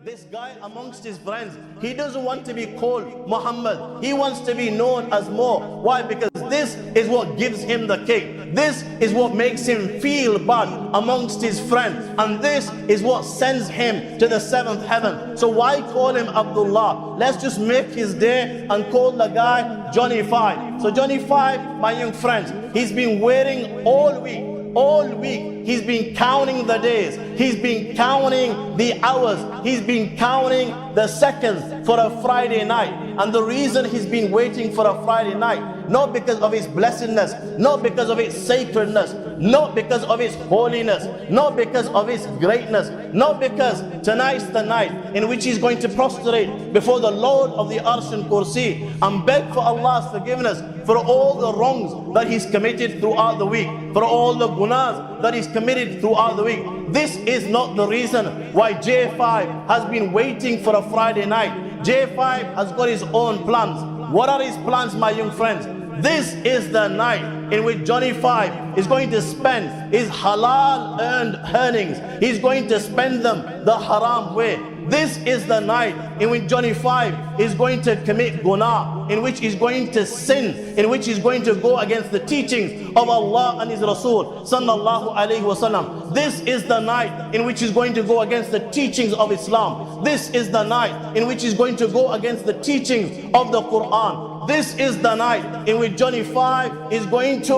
This guy amongst his friends, he doesn't want to be called Muhammad. He wants to be known as more. Why? Because this is what gives him the kick. This is what makes him feel bad amongst his friends. And this is what sends him to the seventh heaven. So why call him Abdullah? Let's just make his day and call the guy Johnny 5. So Johnny 5, my young friends, he's been waiting all week. All week, he's been counting the days. He's been counting the hours. He's been counting the seconds for a Friday night. And the reason he's been waiting for a Friday night, not because of his blessedness, not because of its sacredness, not because of its holiness, not because of its greatness, not because tonight's the night in which he's going to prostrate before the Lord of the Arsh and Kursi and beg for Allah's forgiveness for all the wrongs that he's committed throughout the week, for all the gunas that he's committed throughout the week. This is not the reason why J5 has been waiting for a Friday night. J5 has got his own plans. What are his plans, my young friends? This is the night in which Johnny 5 is going to spend his halal earned earnings. He's going to spend them the haram way. This is the night in which Johnny 5 is going to commit guna, in which he's going to sin, in which he's going to go against the teachings of Allah and His Rasul sallallahu alaihi wasallam. This is the night in which he's going to go against the teachings of Islam. This is the night in which he's going to go against the teachings of the Quran. This is the night in which Johnny 5 is going to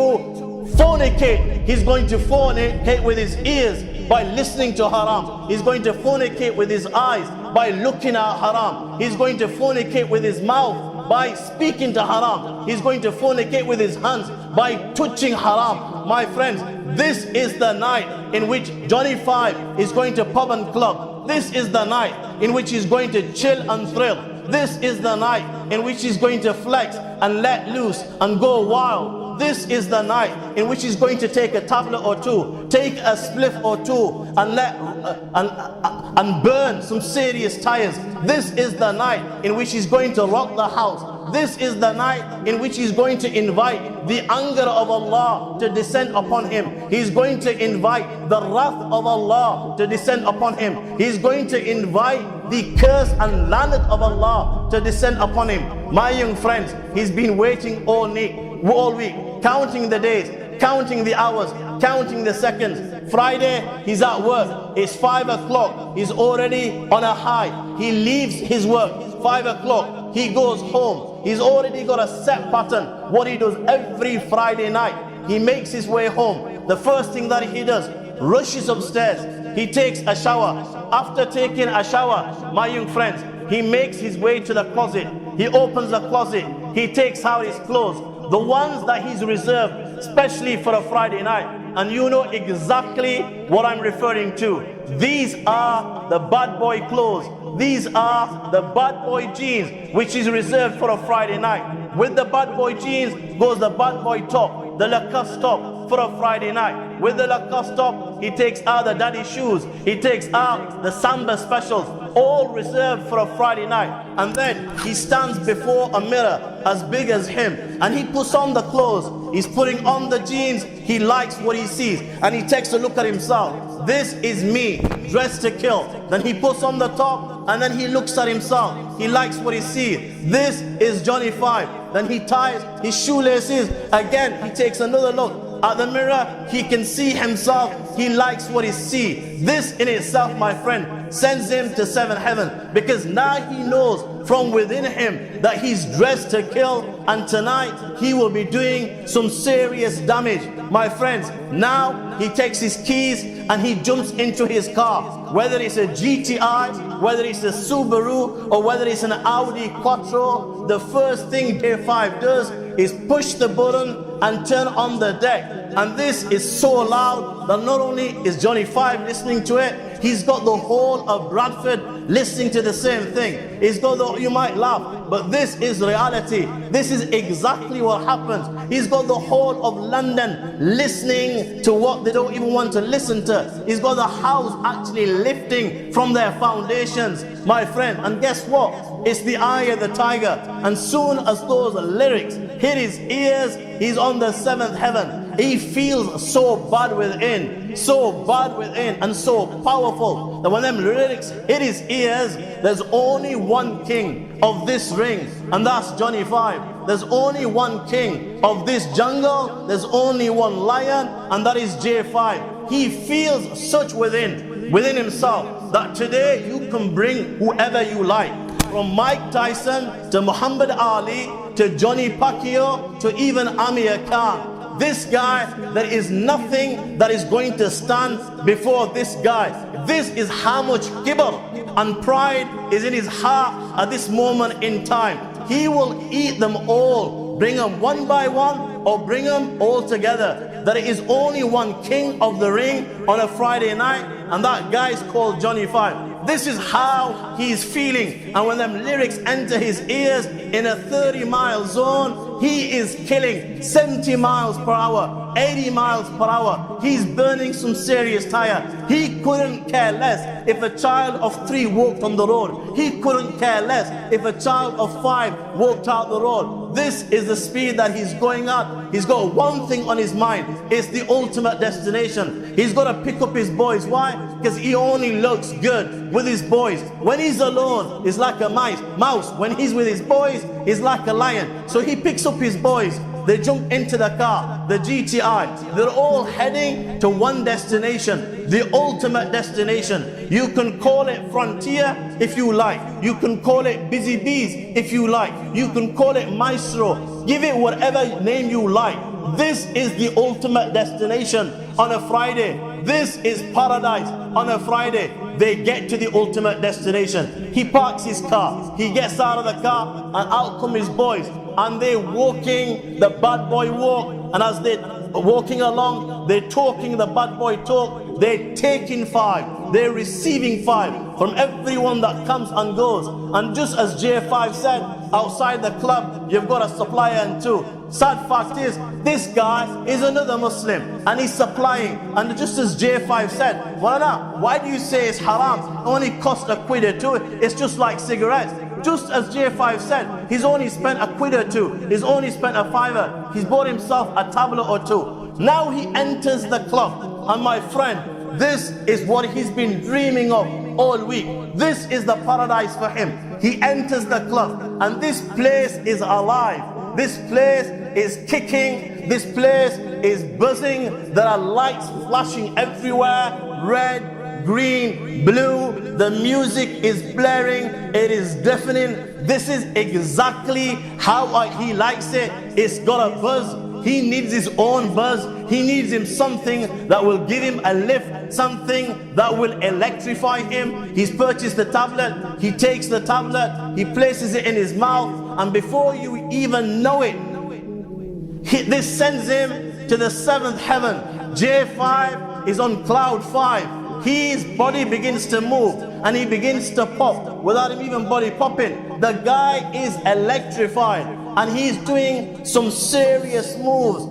fornicate. He's going to fornicate with his ears by listening to haram. He's going to fornicate with his eyes by looking at haram. He's going to fornicate with his mouth by speaking to haram. He's going to fornicate with his hands by touching haram. My friends, this is the night in which Johnny 5 is going to pub and club. This is the night in which he's going to chill and thrill. This is the night in which he's going to flex and let loose and go wild. This is the night in which he's going to take a tablet or two, take a spliff or two, and and burn some serious tires. This is the night in which he's going to rock the house. This is the night in which he's going to invite the anger of Allah to descend upon him. He's going to invite the wrath of Allah to descend upon him. He's going to invite the curse and lanat of Allah to descend upon him. My young friends, he's been waiting all week, counting the days, counting the hours, counting the seconds. Friday, he's at work. It's 5 o'clock. He's already on a high. He leaves his work. 5 o'clock. He goes home. He's already got a set pattern. What he does every Friday night. He makes his way home. The first thing that he does, rushes upstairs. He takes a shower. After taking a shower, my young friends, he makes his way to the closet. He opens the closet. He takes out his clothes, the ones that he's reserved especially for a Friday night. And you know exactly what I'm referring to. These are the bad boy clothes. These are the bad boy jeans, which is reserved for a Friday night. With the bad boy jeans goes the bad boy top, the Lacoste top for a Friday night. With the Lacoste top, he takes out the daddy shoes. He takes out the Samba specials, all reserved for a Friday night. And then he stands before a mirror as big as him, and he puts on the clothes. He's putting on the jeans. He likes what he sees, and he takes a look at himself. This is me, dressed to kill. Then he puts on the top, and then he looks at himself. He likes what he sees. This is Johnny 5. Then he ties his shoelaces. Again, he takes another look at the mirror. He can see himself. He likes what he sees. This in itself, my friend, sends him to seventh heaven, because now he knows from within him that he's dressed to kill, and tonight he will be doing some serious damage. My friends, now he takes his keys and he jumps into his car, whether it's a GTI, whether it's a Subaru, or whether it's an Audi Quattro. The first thing J5 does is push the button and turn on the deck. And this is so loud that not only is Johnny 5 listening to it, he's got the whole of Bradford listening to the same thing. He's got the, you might laugh, but this is reality. This is exactly what happens. He's got the whole of London listening to what they don't even want to listen to. He's got the house actually lifting from their foundations, my friend. And guess what? It's the eye of the tiger. And soon as those lyrics hit his ears, he's on the seventh heaven. He feels so bad within, and so powerful that when them lyrics hit his ears, there's only one king of this ring, and that's Johnny 5. There's only one king of this jungle, there's only one lion, and that is J5. He feels such within himself that today you can bring whoever you like, from Mike Tyson to Muhammad Ali to Johnny Pacquiao to even Amir Khan. This guy, there is nothing that is going to stand before this guy. This is how much kibr and pride is in his heart at this moment in time. He will eat them all, bring them one by one or bring them all together. There is only one king of the ring on a Friday night, and that guy is called Johnny 5. This is how he is feeling, and when them lyrics enter his ears in a 30-mile zone, he is killing 70 miles per hour, 80 miles per hour. He's burning some serious tire. He couldn't care less if a child of 3 walked on the road. He couldn't care less if a child of 5 walked out the road. This is the speed that he's going at. He's got one thing on his mind. It's the ultimate destination. He's got to pick up his boys. Why? Because he only looks good with his boys. When he's alone, he's like a mouse. When he's with his boys, he's like a lion. So he picks up his boys. They jump into the car, the GTI. They're all heading to one destination, the ultimate destination. You can call it Frontier if you like. You can call it Busy Bees if you like. You can call it Maestro. Give it whatever name you like. This is the ultimate destination on a Friday. This is paradise on a Friday. They get to the ultimate destination. He parks his car. He gets out of the car, and out come his boys. And they're walking the bad boy walk. And as they're walking along, they're talking the bad boy talk. They're taking 5. They're receiving 5 from everyone that comes and goes. And just as J5 said, outside the club, you've got a supplier and 2. Sad fact is, this guy is another Muslim and he's supplying. And just as J5 said, why do you say it's haram? It only costs a quid or 2. It's just like cigarettes. Just as J5 said, he's only spent a quid or 2. He's only spent a £5. He's bought himself a tablet or 2. Now he enters the club. And my friend, this is what he's been dreaming of all week. This is the paradise for him. He enters the club and this place is alive. This place is kicking. This place is buzzing. There are lights flashing everywhere. Red, green, blue. The music is blaring. It is deafening. This is exactly how he likes it. It's got a buzz. He needs his own buzz. He needs him something that will give him a lift, something that will electrify him. He's purchased the tablet. He takes the tablet. He places it in his mouth. And before you even know it, this sends him to the 7th heaven. J5 is on cloud 5. His body begins to move and he begins to pop without him even body popping. The guy is electrified and he's doing some serious moves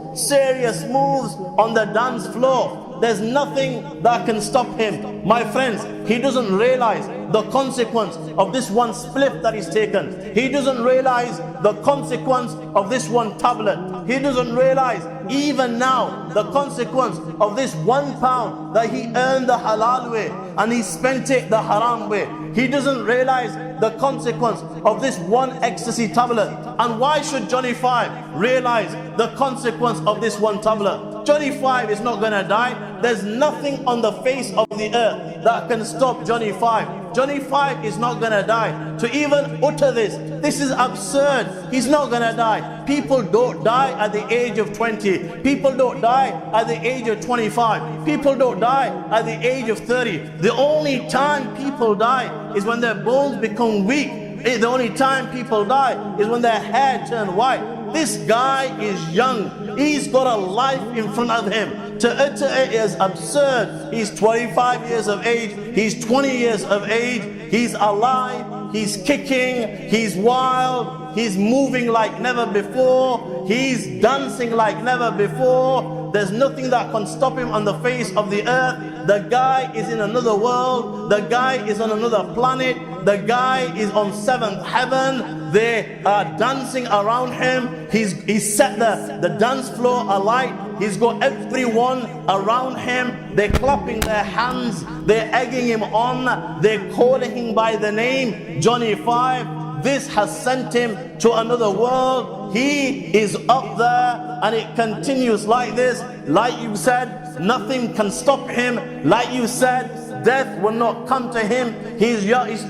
on the dance floor. There's nothing that can stop him. My friends, he doesn't realize the consequence of this one spliff that he's taken. He doesn't realize the consequence of this one tablet. He doesn't realize even now the consequence of this £1 that he earned the halal way and he spent it the haram way. He doesn't realize the consequence of this one ecstasy tablet. And why should Johnny 5 realize the consequence of this one tablet? Johnny 5 is not going to die. There's nothing on the face of the earth that can stop Johnny 5. Johnny 5 is not going to die. To even utter this is absurd. He's not going to die. People don't die at the age of 20. People don't die at the age of 25. People don't die at the age of 30. The only time people die is when their bones become weak. The only time people die is when their hair turns white. This guy is young. He's got a life in front of him. To utter it is absurd. He's 25 years of age. He's 20 years of age. He's alive. He's kicking. He's wild. He's moving like never before. He's dancing like never before. There's nothing that can stop him on the face of the earth. The guy is in another world. The guy is on another planet. The guy is on 7th heaven. They are dancing around him. He's set the dance floor alight. He's got everyone around him. They're clapping their hands. They're egging him on. They're calling him by the name Johnny 5. This has sent him to another world. He is up there, and it continues like this. Like you said, nothing can stop him. Like you said, death will not come to him. He's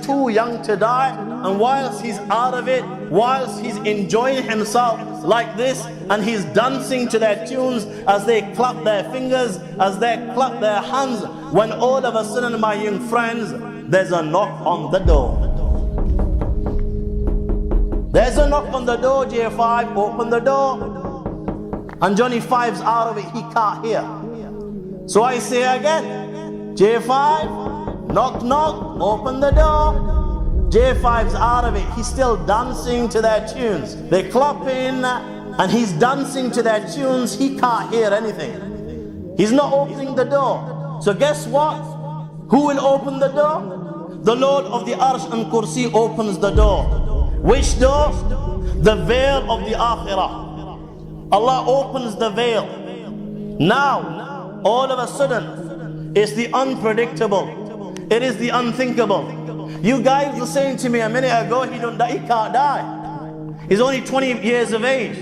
too young to die. And whilst he's out of it, whilst he's enjoying himself like this, and he's dancing to their tunes as they clap their fingers, as they clap their hands, when all of a sudden, my young friends, there's a knock on the door. There's a knock on the door. J5, open the door. And Johnny 5's out of it. He can't hear. So I say again, J5, knock, knock, open the door. J5's out of it. He's still dancing to their tunes. They're clapping, and he's dancing to their tunes. He can't hear anything. He's not opening the door. So guess what? Who will open the door? The Lord of the Arsh and Kursi opens the door. Which door? The veil of the Akhirah. Allah opens the veil. Now, all of a sudden, it's the unpredictable. It is the unthinkable. You guys were saying to me a minute ago, he can't die. He's only 20 years of age.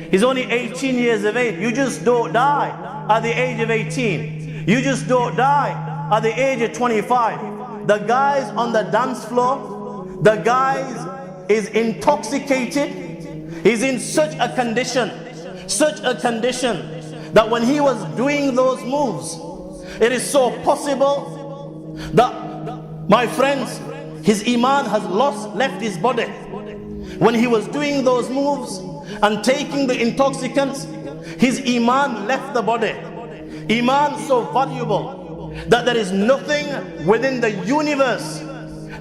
He's only 18 years of age. You just don't die at the age of 18. You just don't die at the age of 25. The guys on the dance floor, the guys is intoxicated. He's in such a condition that when he was doing those moves, it is so possible that, my friends, his Iman has left his body. When he was doing those moves and taking the intoxicants, his Iman left the body. Iman so valuable that there is nothing within the universe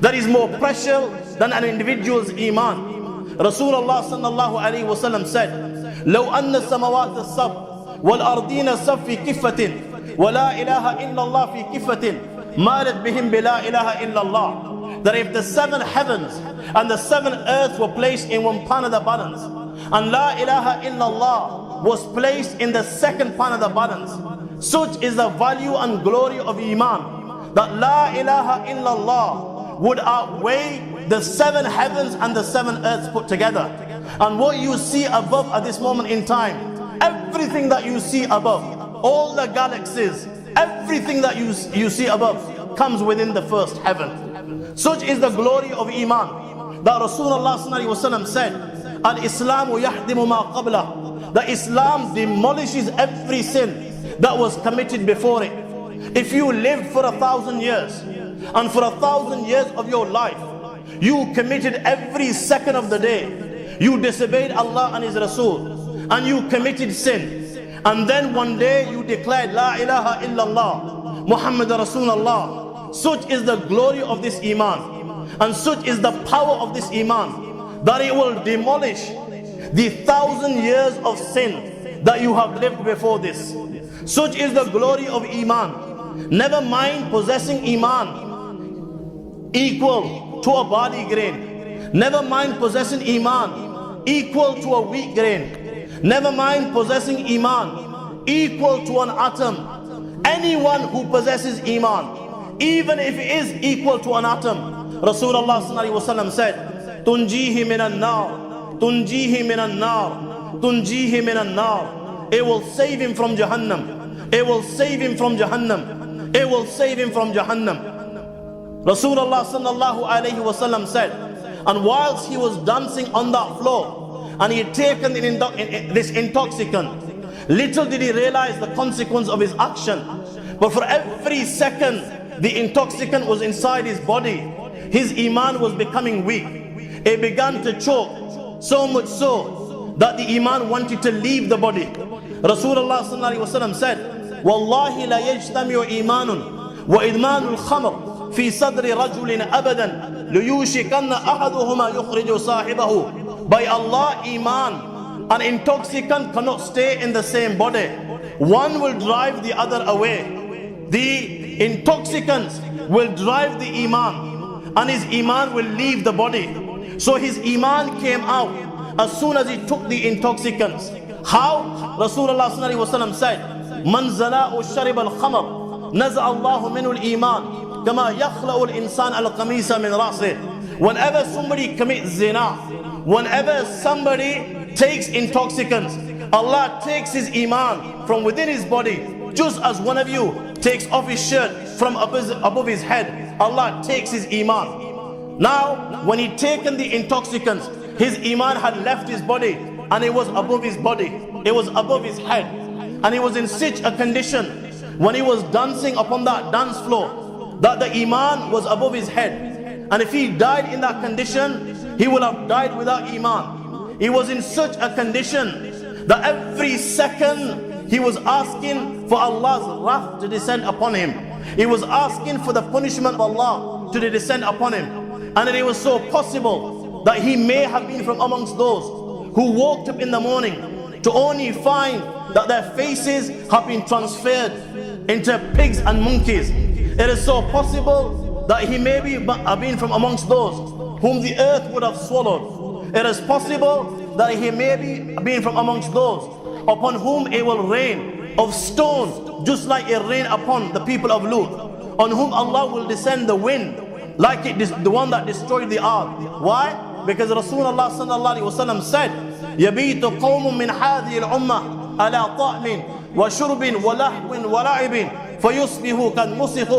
that is more precious than an individual's Iman. Rasulullah sallallahu alayhi wa sallam said, لو أن السماوات السبع والأرضين السبع في كفة ولا إله إلا الله في كفة مالت بهم بلا إله إلا الله. That if the 7 heavens and the 7 earths were placed in one pan of the balance, and La ilaha illallah was placed in the second pan of the balance, such is the value and glory of Iman, that La ilaha illallah would outweigh the 7 heavens and the 7 earths put together. And what you see above at this moment in time, everything that you see above, all the galaxies, everything that you see above comes within the first heaven. Such is the glory of Iman that Rasulullah sallallahu alaihi wasallam said, Al-Islamu yahdimu ma qabla. The Islam demolishes every sin that was committed before it. If you lived for 1,000 years, and for 1,000 years of your life, you committed every second of the day, you disobeyed Allah and His Rasul, and you committed sin, and then one day you declared La ilaha illallah Muhammad Rasulullah. Such is the glory of this Iman, and such is the power of this Iman, that it will demolish the 1,000 years of sin that you have lived before this. Such is the glory of Iman. Never mind possessing Iman equal to a body grain. Never mind possessing Iman equal to a wheat grain. Never mind possessing Iman equal to an atom. Anyone who possesses Iman, even if it is equal to an atom, Rasulullah sallallahu alaihi wasallam said, Tunjihi minan nar, tunjihi minan nar, tunjihi minan nar. It will save him from Jahannam. It will save him from Jahannam. It will save him from Jahannam. Rasulullah sallallahu alayhi wasallam said, and whilst he was dancing on that floor, and he had taken this intoxicant, little did he realize the consequence of his action. But for every second the intoxicant was inside his body, his Iman was becoming weak. It began to choke, so much so that the Iman wanted to leave the body. Rasulullah sallallahu alayhi wasallam said, Wallahi la yajtami'u imanun wa idmanul khamr fi sadri rajulin abadan liyushikanna ahaduhuma yukhriju sahibahu. By Allah, Iman, an intoxicant cannot stay in the same body. One will drive the other away. The intoxicants will drive the Iman, and his Iman will leave the body. So his Iman came out as soon as he took the intoxicants. How? Rasulullah sallallahu alaihi wasallam said, "Man zala'u sharib al-khamr, naza Allahu minhu al-iman, kama yakhla'u al-insan al-qamisa min ra'sih." Whenever somebody commits zina, whenever somebody takes intoxicants, Allah takes his iman from within his body, just as one of you takes off his shirt from above his head. Allah takes his iman. Now, when he taken the intoxicants, his iman had left his body and it was above his body. It was above his head. And he was in such a condition when he was dancing upon that dance floor that the iman was above his head. And if he died in that condition, he would have died without iman. He was in such a condition that every second he was asking for Allah's wrath to descend upon him. He was asking for the punishment of Allah to descend upon him. And it was so possible that he may have been from amongst those who woke up in the morning to only find that their faces have been transferred into pigs and monkeys. It is so possible that he may have been from amongst those whom the earth would have swallowed. It is possible that he may be been from amongst those upon whom it will rain of stones, just like it rained upon the people of Lut, on whom Allah will descend the wind, like the one that destroyed the ark. Why? Because Rasulullah sallallahu alaihi wasallam said, يَبِيتُ قَوْمٌ مِّنْ هَذِهِ الْأُمَّةِ عَلَى طَعْمٍ وَشُرْبٍ وَلَهْوٍ وَلَعِبٍ فَيُصْبِحُوا كَالْمُسِخُ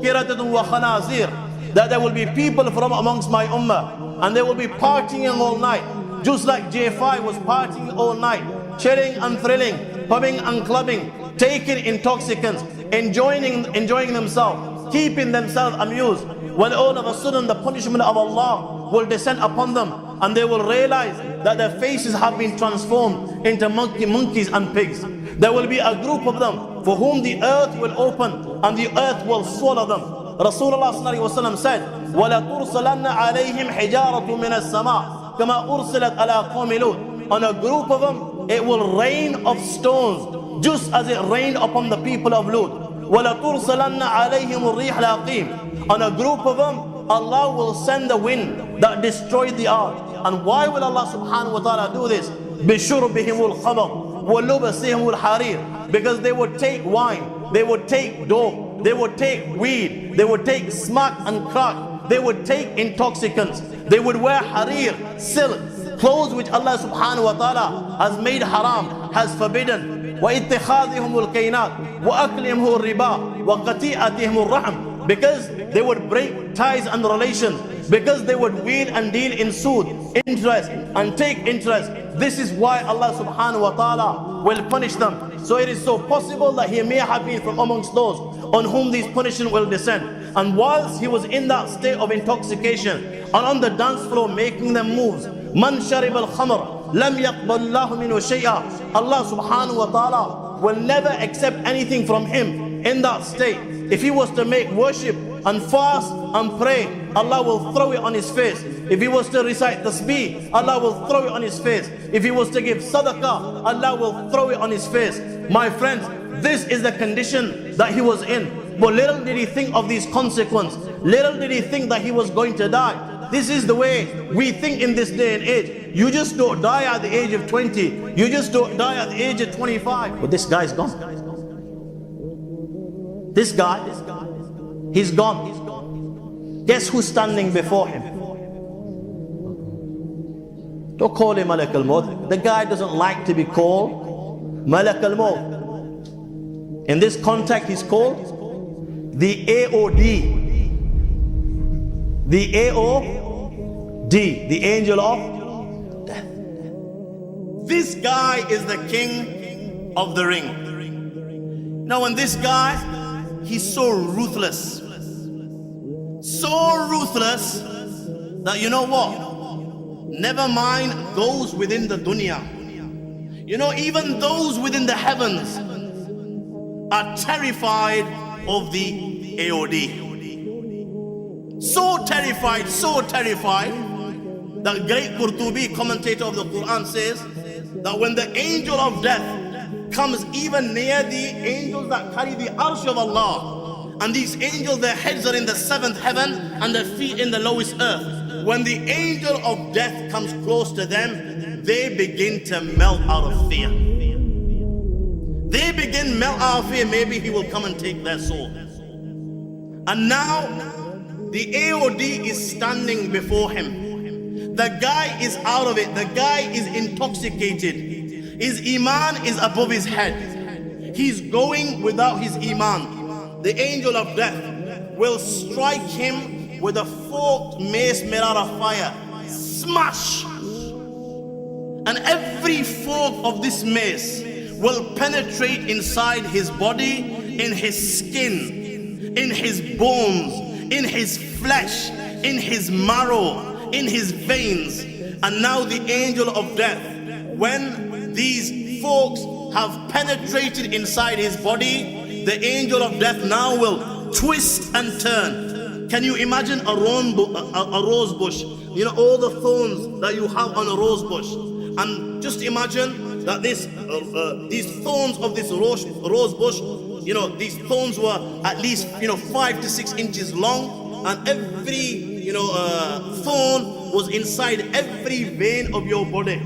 كِرَدَةٌ وَخَنَازِيرٌ. That there will be people from amongst my ummah and they will be partying all night, just like J5 was partying all night, chilling and thrilling, pubbing and clubbing, taking intoxicants, enjoying themselves, keeping themselves amused. When all of a sudden the punishment of Allah will descend upon them and they will realize that their faces have been transformed into monkeys and pigs. There will be a group of them for whom the earth will open and the earth will swallow them. Rasulullah sallallahu alaihi wasallam said, وَلَا تُرْسَلَنَّ عَلَيْهِمْ حِجَارَةٌ مِنَ السَّمَاءِ كَمَا أُرْسِلَتْ عَلَىٰ قَوْمِ لُوطٍ. On a group of them, it will rain of stones, just as it rained upon the people of Lut. وَلَا تُرْسَلَنَّ عَلَيْهِمُ الرِّيحَ الْعَقِيمِ. On a group of them, Allah will send the wind that destroyed the ark. And why will Allah subhanahu wa ta'ala do this? بِشُرْبِهِمُ الْخَمَرِ وَلُبَسِهِمُ الْحَرِيرِ. Because they would take wine, they would take dope, they would take weed, they would take smack and crack, they would take intoxicants, they would wear harir, silk, clothes which Allah subhanahu wa ta'ala has made haram, has forbidden. وَإِتِّخَاذِهُمُ الْكَيْنَاتِ وَأَكْلِهِمُ الرِّبَا وَقَتِيئَتِهِمُ الرَّحْمِ. Because they would break ties and relations, because they would wheel and deal in suit, interest and take interest. This is why Allah subhanahu wa ta'ala will punish them. So it is so possible that he may have been from amongst those on whom these punishment will descend. And whilst he was in that state of intoxication and on the dance floor making them moves, man sharib al-khamr lam yaqbal Allahu minhu shay'a. Allah subhanahu wa ta'ala will never accept anything from him in that state. If he was to make worship and fast and pray, Allah will throw it on his face. If he was to recite tasbih, Allah will throw it on his face. If he was to give sadaqah, Allah will throw it on his face. My friends, this is the condition that he was in. But little did he think of these consequences. Little did he think that he was going to die. This is the way we think in this day and age. You just don't die at the age of 20. You just don't die at the age of 25. But this guy's gone. This guy, he's gone. Guess who's standing before him? Don't call him Malak al-Maut. The guy doesn't like to be called Malak al-Maut. In this context, he's called the AOD. The AOD, the angel of death. This guy is the king of the ring. Now, when this guy, he's so ruthless. So ruthless that you know what? Never mind those within the dunya. You know, even those within the heavens are terrified of the AOD. So terrified that great Qurtubi, commentator of the Quran, says that when the angel of death comes even near the angels that carry the arsh of Allah, and these angels, their heads are in the seventh heaven and their feet in the lowest earth, when the angel of death comes close to them, they begin to melt out of fear. they begin melt out of fear, maybe he will come and take their soul. And now the AOD is standing before him. The guy is out of it. The guy is intoxicated. His Iman is above his head. He's going without his Iman. The angel of death will strike him with a forked mace made out of fire. Smash! And every fork of this mace will penetrate inside his body, in his skin, in his bones, in his flesh, in his marrow, in his veins. And now the angel of death, when these forks have penetrated inside his body, the angel of death now will twist and turn. Can you imagine a rose bush? You know, all the thorns that you have on a rose bush. And just imagine that these thorns of this rose bush, you know, these thorns were at least, 5 to 6 inches long, and every, thorn was inside every vein of your body,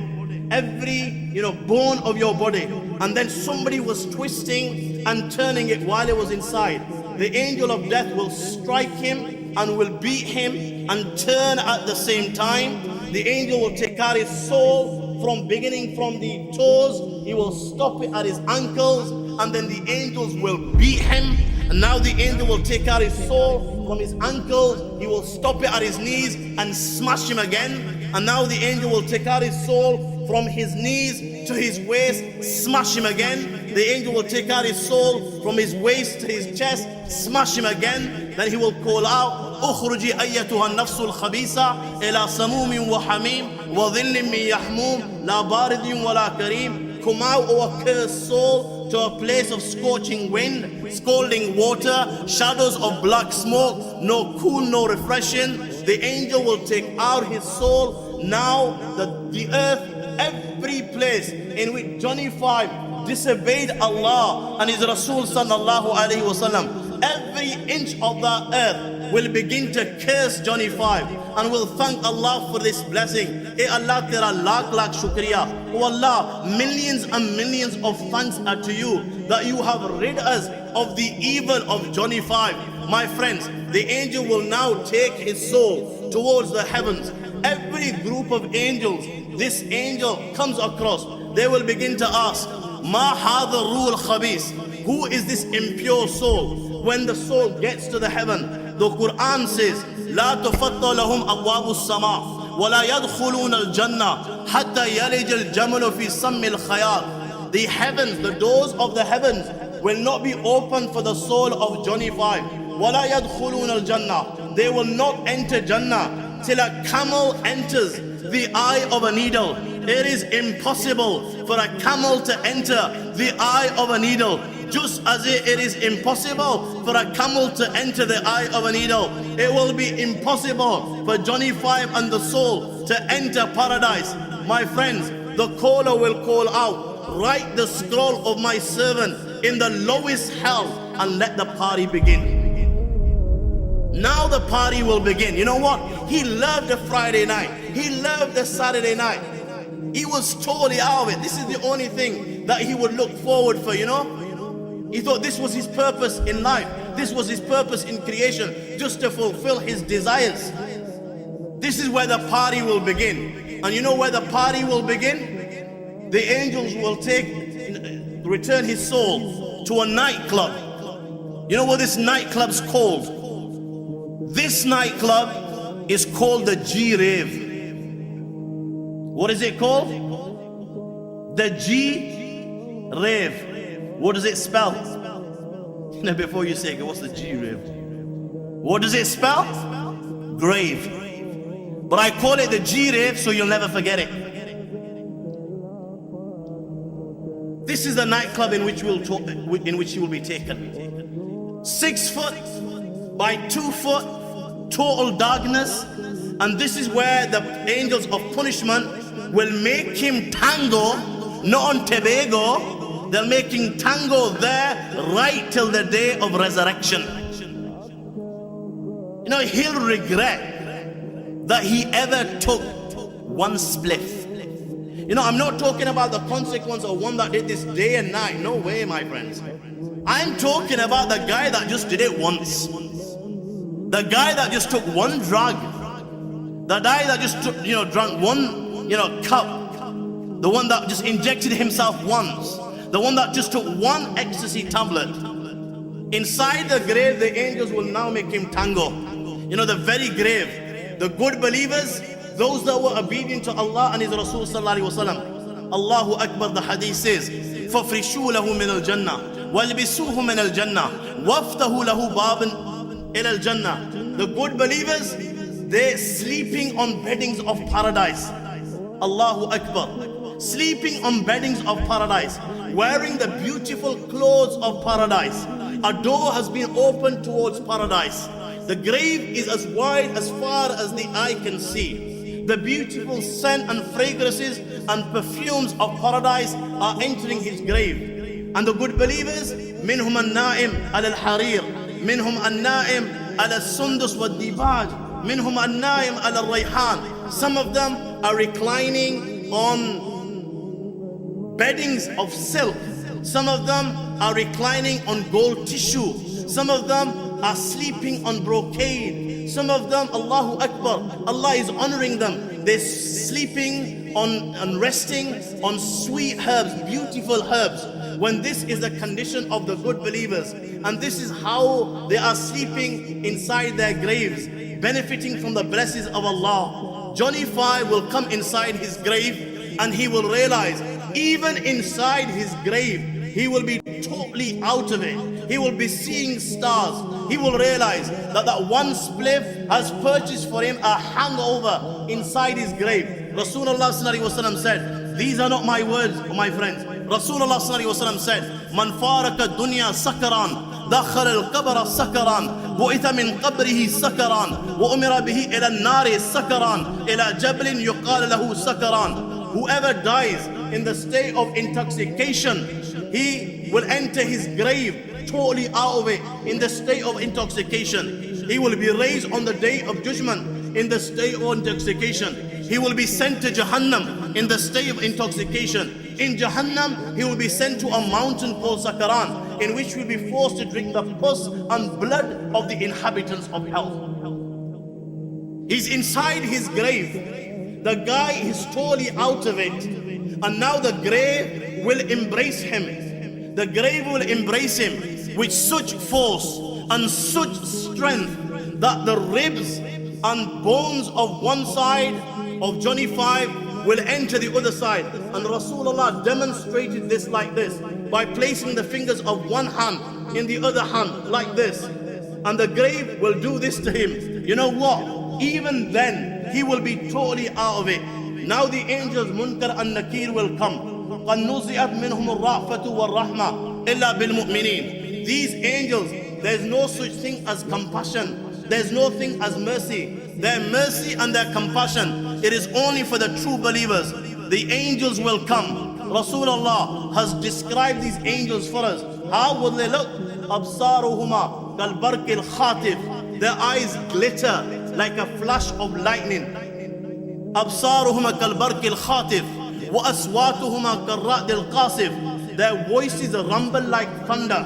every, bone of your body. And then somebody was twisting and turning it while it was inside. The angel of death will strike him and will beat him and turn at the same time. The angel will take out his soul beginning from the toes. He will stop it at his ankles, and then the angels will beat him. And now the angel will take out his soul from his ankles. He will stop it at his knees and smash him again. And now the angel will take out his soul from his knees to his waist, smash him again. The angel will take out his soul from his waist to his chest, smash him again. Then he will call out, اخرجي أيتها النفس الخبيثة إلى سموم وحميم وظل من يحموم لا بارد ولا كريم. Come out, O accursed soul, to a place of scorching wind, scalding water, shadows of black smoke, no cool, no refreshing. The angel will take out his soul. Now the earth, every place in which Johnny 5 disobeyed Allah and his Rasul sallallahu alaihi wasallam, every inch of that earth will begin to curse Johnny 5 and will thank Allah for this blessing. Eh Allah, tera lakh lakh shukriya. Oh Allah, millions and millions of thanks are to you that you have rid us of the evil of Johnny 5. My friends, the angel will now take his soul towards the heavens. Every group of angels this angel comes across, they will begin to ask, Ma hadha ruh khabis? Who is this impure soul? When the soul gets to the heaven, the Quran says, لا تفتح لهم أبواب السماء ولا يدخلون الجنة حتى يلج الجمل في سم الخياط. The heavens, the doors of the heavens will not be open for the soul of Johnny 5. ولا يدخلون الجنة. They will not enter Jannah till a camel enters the eye of a needle. It is impossible for a camel to enter the eye of a needle, just as it is impossible for a camel to enter the eye of a needle. It will be impossible for Johnny 5 and the soul to enter paradise. My friends, the caller will call out, write the scroll of my servant in the lowest hell and let the party begin. Now the party will begin. You know what? He loved the Friday night. He loved the Saturday night. He was totally out of it. This is the only thing that he would look forward for, you know? He thought this was his purpose in life. This was his purpose in creation, just to fulfill his desires. This is where the party will begin. And you know where the party will begin? The angels will return his soul to a nightclub. You know what this nightclub's called? This nightclub is called the G-Rave. What is it called? The G-Rave. What does it spell? Now before you say it, what's the G-Rave? What does it spell? Grave. But I call it the G-Rave so you'll never forget it. This is the nightclub in which you will be taken. 6 foot by 2 foot, total darkness. And this is where the angels of punishment will make him tango, not on Tobago. They'll make him tango there right till the day of resurrection. You know, he'll regret that he ever took one spliff. You know, I'm not talking about the consequence of one that did this day and night. No way, my friends. I'm talking about the guy that just did it once. The guy that just took one drug. The guy that just took, drank one, cup. The one that just injected himself once. The one that just took one ecstasy tablet. Inside the grave, the angels will now make him tango. You know, the very grave. The good believers, those that were obedient to Allah and His Rasul sallallahu alaihi wasallam. Allahu Akbar, the hadith says, فَفْرِشُوا لَهُ مِنَ الْجَنَّةِ وَالْبِسُوهُ مِنَ الْجَنَّةِ وَافْتَهُ لَهُ بَابًا إِلَى الْجَنَّةِ. The good believers, they're sleeping on beddings of paradise. Allahu Akbar. Sleeping on beddings of paradise. Wearing the beautiful clothes of paradise. A door has been opened towards paradise. The grave is as wide as far as the eye can see. The beautiful scent and fragrances and perfumes of paradise are entering his grave. And the good believers, minhum an-na'im al-harir, minhum an-na'im al-sundus wad-dibaj, minhum an-na'im al-rayhan. Some of them are reclining on beddings of silk. Some of them are reclining on gold tissue. Some of them are sleeping on brocade. Some of them, Allahu Akbar, Allah is honoring them. They're sleeping on and resting on sweet herbs, beautiful herbs. When this is the condition of the good believers, and this is how they are sleeping inside their graves, benefiting from the blessings of Allah. Johnny 5 will come inside his grave and he will realize, even inside his grave, he will be totally out of it. He will be seeing stars. He will realize that that one spliff has purchased for him a hangover inside his grave. Rasulullah sallallahu alaihi wasallam said, these are not my words, my friends. Rasulullah sallallahu alaihi wasallam said, man faraka dunya sakaran, dakhal al-qabr sakaran, bu'itha min qabrihi sakaran, wa umira bihi ila an-nari sakaran, ila jablin yuqal lahu sakaran. Whoever dies in the state of intoxication, he will enter his grave totally out of it in the state of intoxication. He will be raised on the day of judgment in the state of intoxication. He will be sent to Jahannam in the state of intoxication. In Jahannam, he will be sent to a mountain called Sakaran, in which he will be forced to drink the pus and blood of the inhabitants of hell. He's inside his grave. The guy is totally out of it. And now the grave will embrace him. The grave will embrace him with such force and such strength that the ribs and bones of one side of Johnny 5 will enter the other side. And Rasulullah demonstrated this like this, by placing the fingers of one hand in the other hand like this. And the grave will do this to him. You know what? Even then, he will be totally out of it. Now the angels Munkar and Nakir will come. قَدْ نُزِئَتْ مِنْهُمُ الرَّأْفَةُ وَالرَّحْمَةُ إِلَّا بِالْمُؤْمِنِينَ. These angels, there's no such thing as compassion. There's no thing as mercy. Their mercy and their compassion, it is only for the true believers. The angels will come. Rasulullah has described these angels for us. How will they look? أَبْصَارُهُمَا كَالْبَرْقِ الْخَاطِفِ. Their eyes glitter like a flash of lightning. أَبْصَارُهُمَا كَالْبَرْقِ الْخَاطِفِ وَأَصْوَاتُهُمَا كَالرَّعْدِ الْقَاصِفِ. Their voices rumble like thunder.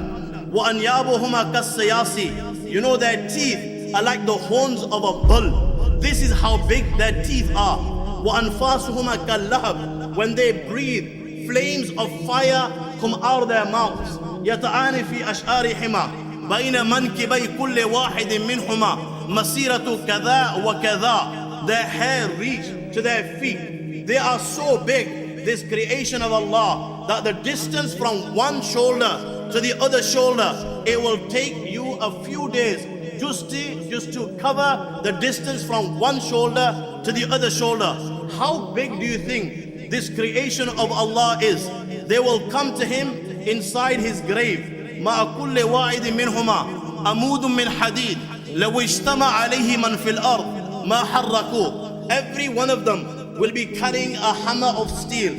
وَأَنْيَابُهُمَا كَالسَّيَاسِ. You know, their teeth are like the horns of a bull. This is how big their teeth are. وَأَنْفَاسُهُمَا كَاللَّهَبِ. When they breathe, flames of fire come out of their mouths. يَتَعَانِ فِي أَشْعَارِهِمَا بَيْنَ مَنْكِبَيْ كُلِّ وَاحِدٍ مِّنْهُمَا مَسِيرَةُ كَذَا وَكَذَا. Their hair reach to their feet. They are so big, this creation of Allah, that the distance from one shoulder to the other shoulder, it will take you a few days just to cover the distance from one shoulder to the other shoulder. How big do you think this creation of Allah is? They will come to him inside his grave. مَا كُلِّ وَاحِدٍ مِّنْهُمَا أَمُودٌ مِّنْ حَدِيدٍ لَوْ اجْتَمَعَ عَلَيْهِ مَنْ فِي الْأَرْضِ مَا حَرَّكُوهُ. Every one of them will be carrying a hammer of steel.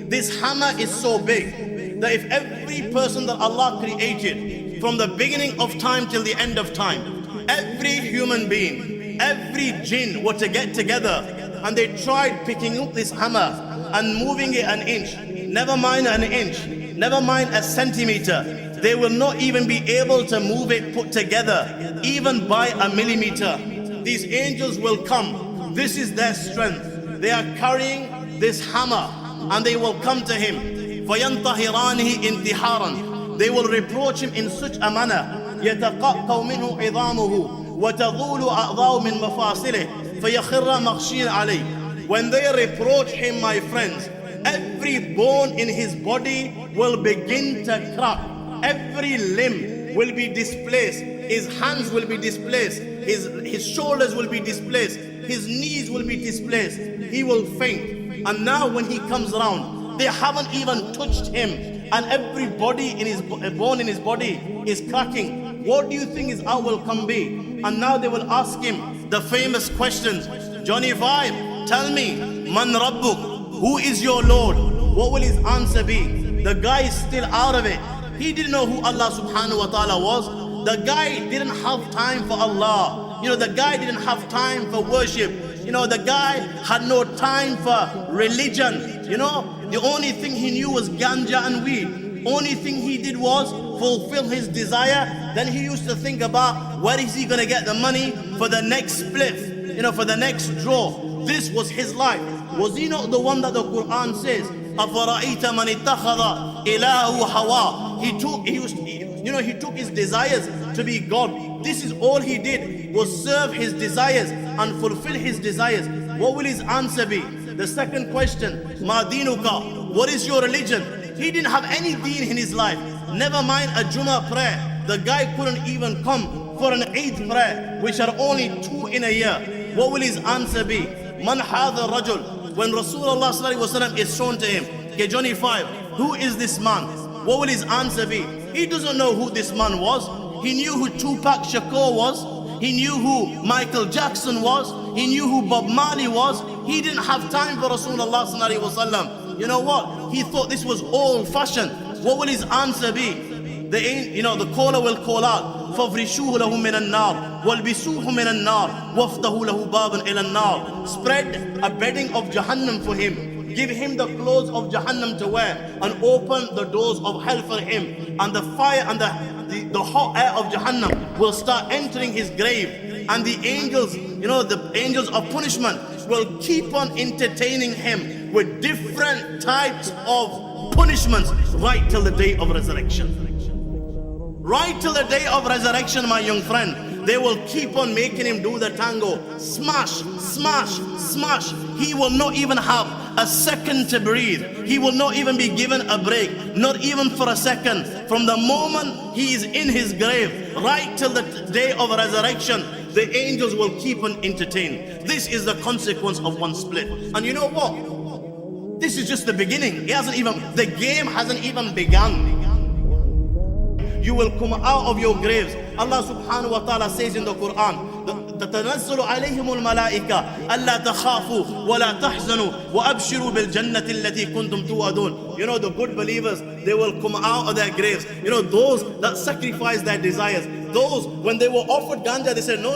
This hammer is so big that if every person that Allah created from the beginning of time till the end of time, every human being, every jinn were to get together and they tried picking up this hammer and moving it an inch, never mind an inch, never mind a centimeter. They will not even be able to move it put together, even by a millimeter. These angels will come. This is their strength. They are carrying this hammer and they will come to him. فَيَنْتَهِرَانِهِ إِنْتِحَارًا. They will reproach him in such a manner. يَتَقَأْقَوْ مِنْهُ عِظَامُهُ وَتَظُولُ أَعْضَاءُ مِنْ مَفَاصِلِهِ فَيَخِرَّ مَخْشِيًا عَلَيْهِ. When they reproach him, my friends, every bone in his body will begin to crack. Every limb will be displaced. His hands will be displaced. His shoulders will be displaced. His knees will be displaced. He will faint. And now when he comes around, they haven't even touched him. And every body in his bone in his body is cracking. What do you think his outcome be? And now they will ask him the famous questions. Johnny 5, tell me, Man Rabbuk, who is your Lord? What will his answer be? The guy is still out of it. He didn't know who Allah subhanahu wa ta'ala was. The guy didn't have time for Allah. The guy didn't have time for worship. The guy had no time for religion. The only thing he knew was ganja and weed. Only thing he did was fulfill his desire. Then he used to think about where is he going to get the money for the next spliff, for the next draw. This was his life. Was he not the one that the Quran says, أَفَرَأَيْتَ مَنِ اتَّخَذَ إِلَهُ هَوَىٰ? He took his desires to be God. This is all he did, was serve his desires and fulfill his desires. What will his answer be? The second question, مَا دِينُكَ? What is your religion? He didn't have any deen in his life. Never mind a Jummah prayer. The guy couldn't even come for an Eid prayer, which are only 2 in a year. What will his answer be? Man hadha rajul. When Rasulullah sallallahu alaihi wasallam is shown to him, okay, Johnny 5, who is this man? What will his answer be? He doesn't know who this man was. He knew who Tupac Shakur was. He knew who Michael Jackson was. He knew who Bob Marley was. He didn't have time for Rasulullah sallallahu alaihi wasallam. You know what? He thought this was old fashioned. What will his answer be? The caller will call out, فَافْرِشُوهُ لَهُ مِنَ النَّارِ وَالْبِسُوهُ مِنَ النَّارِ وَافْتَهُ لَهُ بَابًا إِلَى النَّارِ. Spread a bedding of Jahannam for him. Give him the clothes of Jahannam to wear and open the doors of hell for him. And the fire and the hot air of Jahannam will start entering his grave. And the angels, the angels of punishment will keep on entertaining him with different types of punishments right till the day of resurrection. Right till the day of resurrection, my young friend, they will keep on making him do the tango. Smash, smash, smash. He will not even have a second to breathe. He will not even be given a break, not even for a second. From the moment he is in his grave, right till the day of resurrection, the angels will keep on entertaining. This is the consequence of one split. And you know what? This is just the beginning. The game hasn't even begun. You will come out of your graves. Allah subhanahu wa ta'ala says in the Quran, تَتَنَزَّلُ عَلَيْهِمُ الْمَلَائِكَةُ أَلَّا تَخَافُوا وَلَا تَحْزَنُوا وَأَبْشِرُوا بِالْجَنَّةِ الَّتِي كُنْتُمْ تُوعَدُونَ. The good believers, they will come out of their graves. Those that sacrifice their desires. Those, when they were offered ganja, they said, no,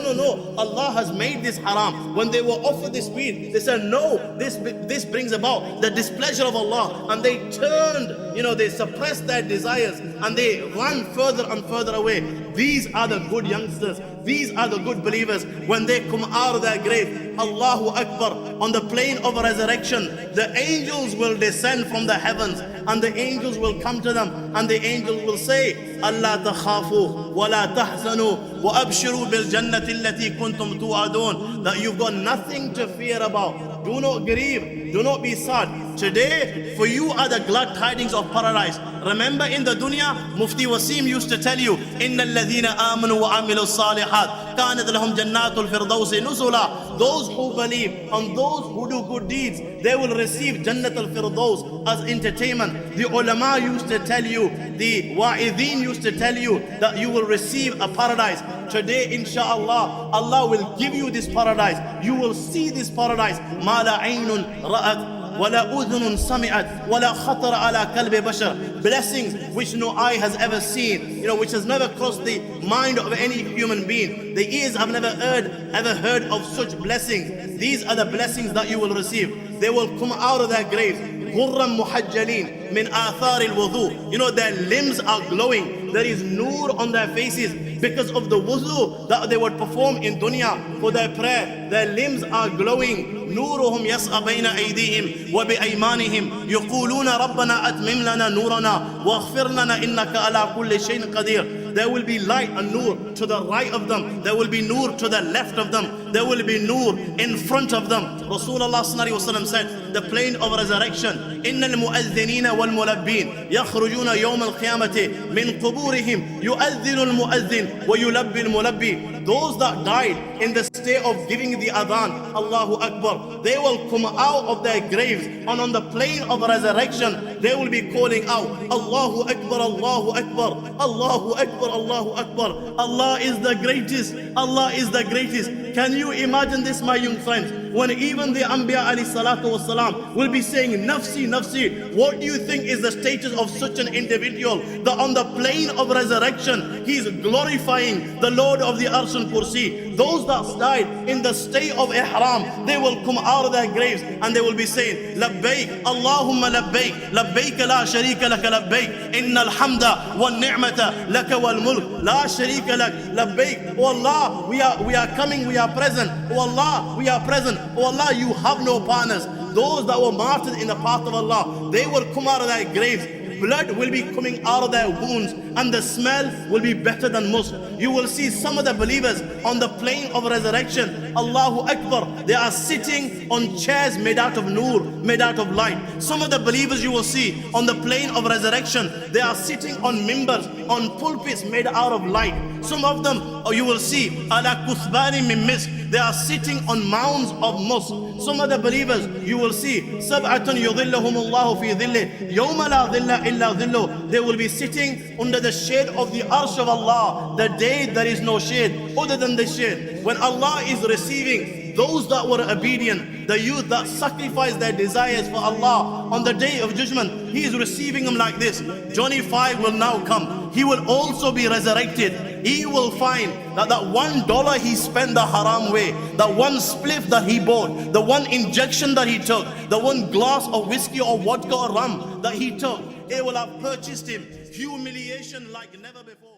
Allah has made this haram. When they were offered this weed, they said, no, this brings about the displeasure of Allah. And they turned, they suppressed their desires and they ran further and further away. These are the good youngsters. These are the good believers. When they come out of their grave, Allahu Akbar, on the plane of resurrection, the angels will descend from the heavens and the angels will come to them and the angels will say, Allah takhafu wa la tahzanu wa abshiru bil jannati allati kuntum tu'adun. That you've got nothing to fear about. Do not grieve. Do not be sad. Today, for you are the glad tidings of paradise. Remember in the dunya, Mufti Wasim used to tell you, إِنَّ الَّذِينَ آمَنُوا وَعَمِلُوا الصَّالِحَاتِ كَانَتْ لَهُمْ جَنَّاتُ الْفِرْدَوْسِ نُزُلًا. Those who believe and those who do good deeds, they will receive Jannat al-Firdaus as entertainment. The ulama used to tell you, the wa'idhin used to tell you that you will receive a paradise. Today, inshallah, Allah will give you this paradise. You will see this paradise. مَا لَا عَيْنٌ رَأَتْ وَلَا أُذُنٌ سَمِعَتْ وَلَا خَطَرَ عَلَى قَلْبِ بَشَرٍ. Blessings which no eye has ever seen, which has never crossed the mind of any human being. The ears have never heard of such blessings. These are the blessings that you will receive. they will come out of their graves. غُرًّا مُحَجَّلِينَ مِنْ آثَارِ الْوُضُوءِ. You know, their limbs are glowing. There is nur on their faces because of the wudu that they would perform in dunya for their prayer. Their limbs are glowing. نورهم يسعى بين أيديهم وبأيمانهم يقولون ربنا أتمم لنا نورنا واغفر لنا إنك على كل شيء قدير. There will be light and nur to the right of them. There will be nur to the left of them. There will be nur in front of them. Rasulullah sallallahu alaihi wasallam said, the plane of resurrection, إن المؤذنين والملبين يخرجون يوم القيامة من قبورهم يؤذن المؤذن ويلبي الملبي. Those that died in the state of giving the adhan, Allahu Akbar, they will come out of their graves, and on the plane of resurrection they will be calling out, Allahu Akbar, Allahu Akbar, Allahu Akbar, Allahu Akbar. Allah is the greatest, Allah is the greatest. Can you imagine this, my young friends? When even the Anbiya alayhi salatu wasalam will be saying, Nafsi, Nafsi. What do you think is the status of such an individual that on the plane of resurrection he is glorifying the Lord of the Arsh and Kursi? Those that died in the state of ihram, they will come out of their graves and they will be saying, Labbaik, Allahumma Labbaik, Labbaik la sharika laka Labbaik, innal hamda wal ni'mata laka wal mulk, la sharika lak, Labbaik. Oh Allah, we are coming, we are present. Oh Allah, we are present. Oh Allah, you have no partners. Those that were martyred in the path of Allah, they will come out of their graves. Blood will be coming out of their wounds and the smell will be better than musk. You will see some of the believers on the plane of resurrection, Allahu Akbar, they are sitting on chairs made out of nur, made out of light. Some of the believers you will see on the plane of resurrection, they are sitting on mimbars, on pulpits made out of light. Some of them you will see ala kuthbani min misk, they are sitting on mounds of musk. Some of the believers you will see sab'atun yudhillahumullahu fi dhilli yawma la dhilla illa dhillu, they will be sitting under the shade of the arsh of Allah, the day there is no shade other than the shade. When Allah is receiving those that were obedient, the youth that sacrificed their desires for Allah on the day of judgment, He is receiving them like this. Johnny 5 will now come. He will also be resurrected. He will find that $1 he spent the haram way, that one spliff that he bought, the one injection that he took, the one glass of whiskey or vodka or rum that he took, it will have purchased him humiliation like never before.